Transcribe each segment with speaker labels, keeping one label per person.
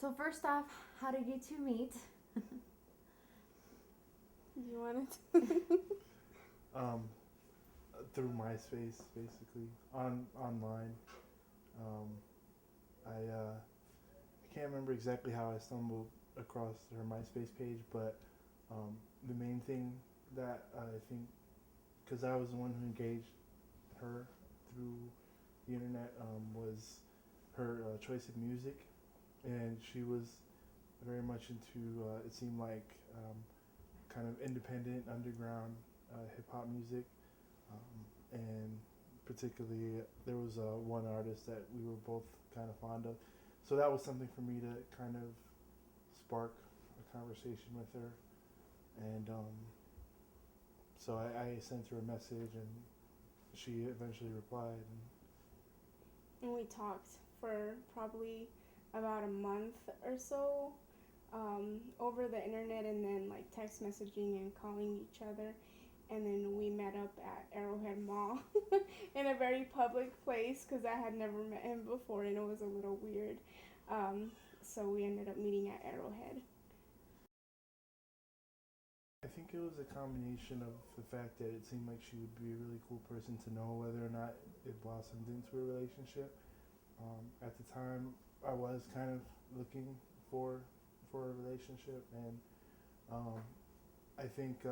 Speaker 1: So first off, how did you two meet?
Speaker 2: You wanted to?
Speaker 3: Um, Through MySpace, basically online. Um, I can't remember exactly how I stumbled across her MySpace page, but the main thing that I think, because I was the one who engaged her through the internet, was her choice of music, and she was very much into. It seemed like kind of independent underground hip hop music, and particularly there was one artist that we were both kind of fond of. So that was something for me to kind of spark a conversation with her, and so I sent her a message, and she eventually replied.
Speaker 2: And we talked for probably about a month or so over the internet, and then like text messaging and calling each other. And then we met up at Arrowhead Mall in a very public place because I had never met him before and it was a little weird. So we ended up meeting at Arrowhead.
Speaker 3: I think it was a combination of the fact that it seemed like she would be a really cool person to know whether or not it blossomed into a relationship. At the time, I was kind of looking for for a relationship, and um, I think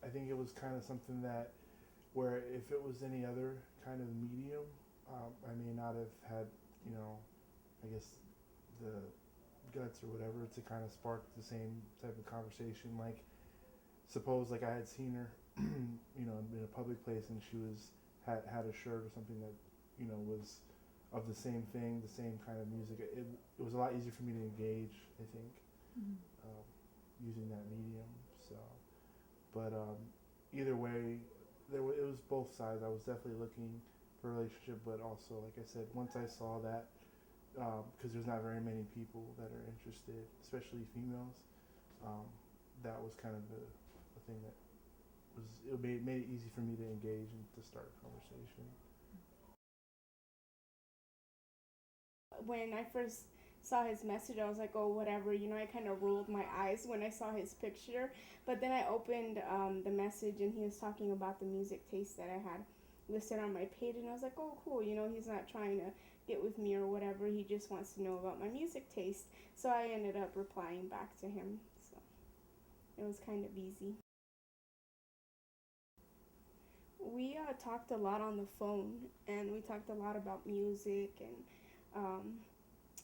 Speaker 3: I think it was kind of something that where if it was any other kind of medium, I may not have had, you know, I guess the guts or whatever to kind of spark the same type of conversation. Like, suppose like I had seen her, you know, in a public place, and she was had a shirt or something that, you know, was of the same thing, the same kind of music. It was a lot easier for me to engage, I think,
Speaker 1: Mm-hmm.
Speaker 3: um, using that medium. So, but either way, it was both sides. I was definitely looking for a relationship, but also, like I said, once I saw that, because there's not very many people that are interested, especially females, um, that was kind of the thing that was it made it easy for me to engage and to start a conversation.
Speaker 2: When I first saw his message, I was like, oh, whatever. You know, I kind of rolled my eyes when I saw his picture. But then I opened the message and he was talking about the music taste that I had listed on my page. And I was like, oh, cool. You know, he's not trying to get with me or whatever. He just wants to know about my music taste. So I ended up replying back to him. So it was kind of easy. We talked a lot on the phone and we talked a lot about music and um,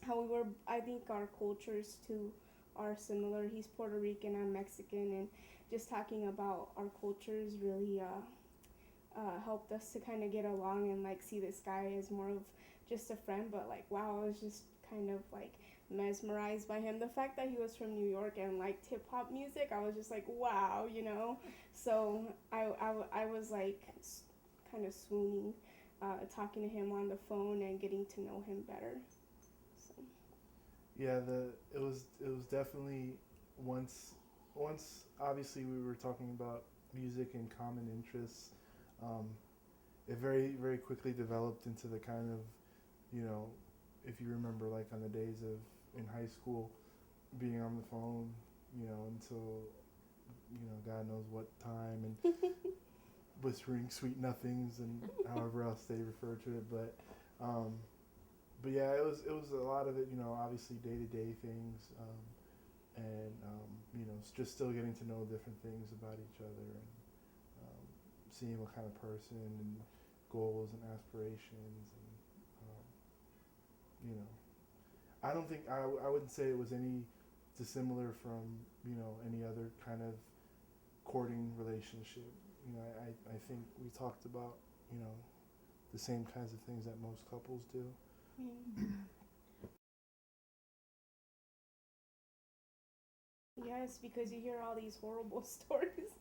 Speaker 2: how we were. I think our cultures too are similar. He's Puerto Rican, I'm Mexican, and just talking about our cultures really helped us to kind of get along and like see this guy as more of just a friend. But like, wow, I was just kind of like mesmerized by him. The fact that he was from New York and liked hip hop music, I was just like, wow, you know. So I was like kind of swooning, talking to him on the phone and getting to know him better. So.
Speaker 3: Yeah, the it was definitely once once obviously we were talking about music and common interests. Um, it very quickly developed into the kind of, you know, if you remember like on the days of in high school being on the phone, you know, until, you know, God knows what time, and whispering sweet nothings and however else they refer to it. Um, but yeah, it was a lot of it. You know, obviously day to day things, and you know, just still getting to know different things about each other, and seeing what kind of person and goals and aspirations, and you know, I don't think I wouldn't say it was any dissimilar from, you know, any other kind of courting relationship. You know, I think we talked about, you know, the same kinds of things that most couples do.
Speaker 2: Mm. Yes, because you hear all these horrible stories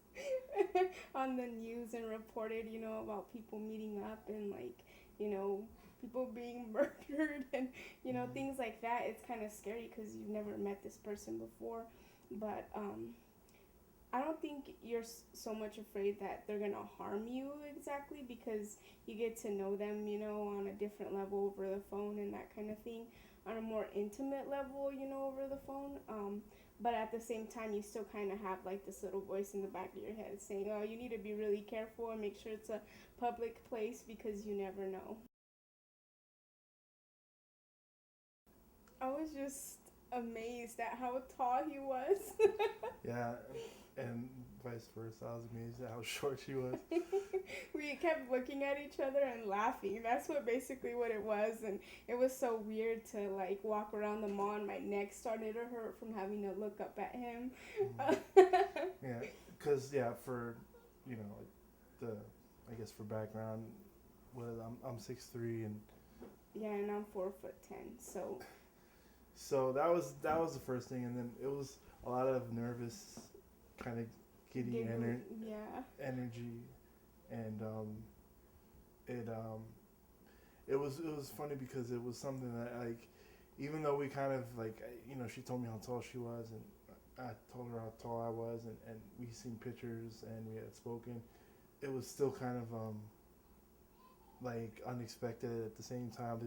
Speaker 2: on the news and reported, you know, about people meeting up and like, you know, people being murdered and you know
Speaker 3: Mm-hmm.
Speaker 2: things like that. It's kind of scary because you've never met this person before, but I don't think you're so much afraid that they're gonna harm you exactly, because you get to know them, on a different level over the phone and that kind of thing, on a more intimate level, over the phone. But at the same time, you still kind of have like this little voice in the back of your head saying, "Oh, you need to be really careful and make sure it's a public place because you never know." I was just amazed at how tall he was.
Speaker 3: Yeah, and vice versa. I was amazed at how short she was.
Speaker 2: We kept looking at each other and laughing. That's what it was, and it was so weird to like walk around the mall and my neck started to hurt from having to look up at him.
Speaker 3: Yeah, because for like the I guess for background, I'm 6'3", and
Speaker 2: Yeah, and I'm 4'10", so
Speaker 3: so that was the first thing, and then it was a lot of nervous, kind of giddy
Speaker 2: yeah.
Speaker 3: energy, and it was funny because it was something that, like, even though we kind of like, she told me how tall she was, and I told her how tall I was, and we seen pictures and we had spoken. It was still kind of like unexpected at the same time.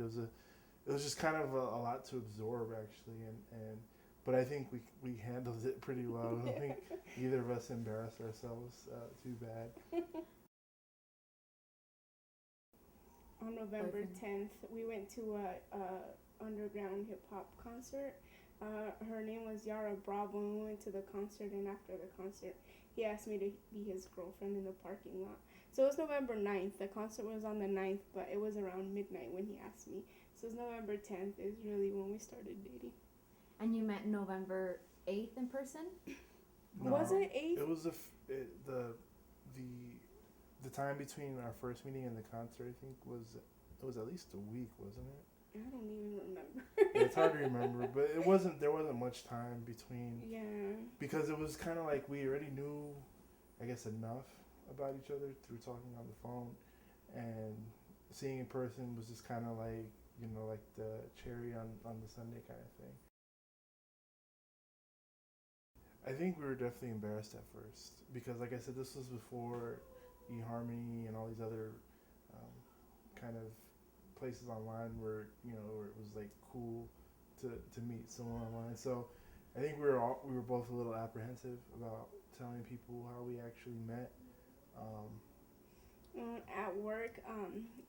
Speaker 3: It was just kind of a lot to absorb, actually, and but I think we handled it pretty well. I don't think either of us embarrassed ourselves too bad.
Speaker 2: On November 10th, we went to a underground hip hop concert. Her name was Yara Bravo, and we went to the concert. And after the concert, he asked me to be his girlfriend in the parking lot. So it was November 9th. The concert was on the 9th, but it was around midnight when he asked me. So it was November 10th is really when we started dating.
Speaker 1: And you met November 8th in person?
Speaker 3: No,
Speaker 2: Was it 8th?
Speaker 3: It was the time between our first meeting and the concert. I think it was at least a week, wasn't it?
Speaker 2: I don't even remember.
Speaker 3: Yeah, it's hard to remember, but it wasn't. There wasn't much time between.
Speaker 2: Yeah.
Speaker 3: Because it was kind of like we already knew, I guess, enough about each other through talking on the phone, and seeing in person was just kind of like, like the cherry on the Sunday kind of thing. I think we were definitely embarrassed at first because, like I said, this was before eHarmony and all these other kind of places online where it was like cool to meet someone online. So I think we were both a little apprehensive about telling people how we actually met. Um,
Speaker 2: At work,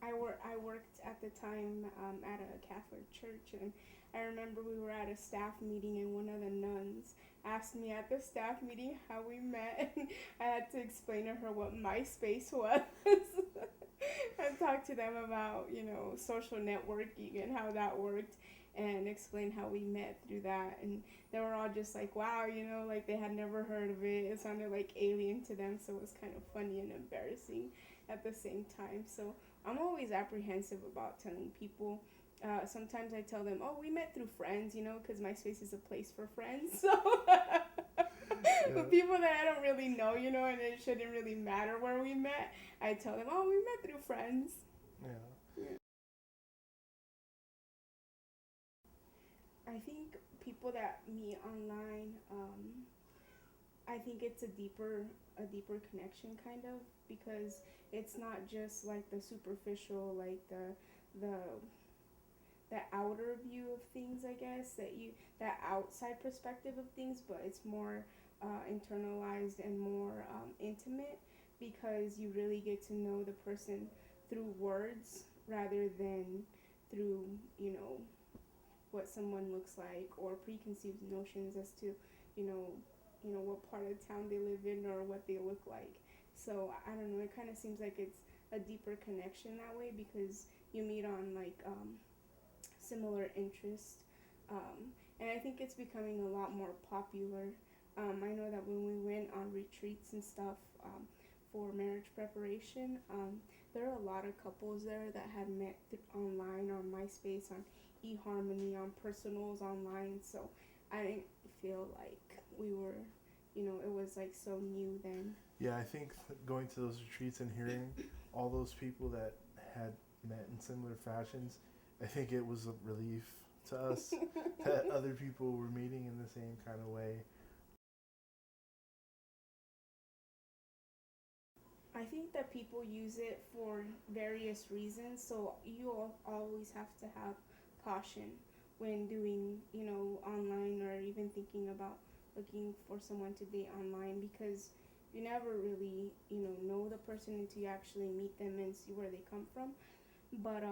Speaker 2: I worked at the time at a Catholic church, and I remember we were at a staff meeting, and one of the nuns asked me at the staff meeting how we met, and I had to explain to her what MySpace was. And talk to them about social networking and how that worked, and explain how we met through that, and they were all just like, wow, like they had never heard of it. It sounded like alien to them, so it was kind of funny and embarrassing at the same time. So I'm always apprehensive about telling people. Sometimes I tell them, oh, we met through friends, because MySpace is a place for friends. So
Speaker 3: yeah.
Speaker 2: people that I don't really know, and it shouldn't really matter where we met, I tell them, oh, we met through friends.
Speaker 3: yeah.
Speaker 2: I think people that meet online, I think it's a deeper connection, kind of, because it's not just like the superficial, like the outer view of things, I guess, that outside perspective of things, but it's more internalized and more intimate, because you really get to know the person through words rather than through what someone looks like, or preconceived notions as to you know what part of town they live in or what they look like. So I don't know, it kind of seems like it's a deeper connection that way, because you meet on like similar interests, and I think it's becoming a lot more popular. I know that when we went on retreats and stuff, for marriage preparation, there are a lot of couples there that had met online, on MySpace, on eHarmony, on personals online. So I didn't feel like we were, it was like so new then.
Speaker 3: Yeah, I think going to those retreats and hearing all those people that had met in similar fashions, I think it was a relief to us that other people were meeting in the same kind of way.
Speaker 2: I think that people use it for various reasons, so you always have to have caution when doing, online or even thinking about looking for someone to date online because you never really, know the person until you actually meet them and see where they come from. But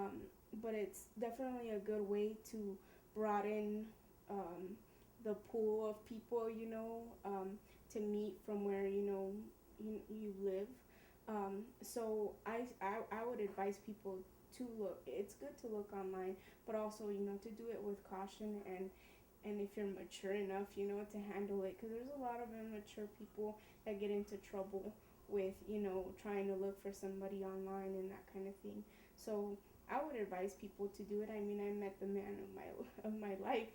Speaker 2: but it's definitely a good way to broaden um, the pool of people, to meet from where you live. So I would advise people to look. It's good to look online, but also to do it with caution and if you're mature enough, to handle it. Because there's a lot of immature people that get into trouble with trying to look for somebody online and that kind of thing. So I would advise people to do it. I mean, I met the man of my life,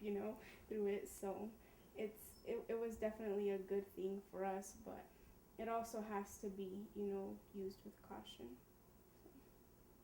Speaker 2: through it. So it was definitely a good thing for us, but it also has to be, used with caution.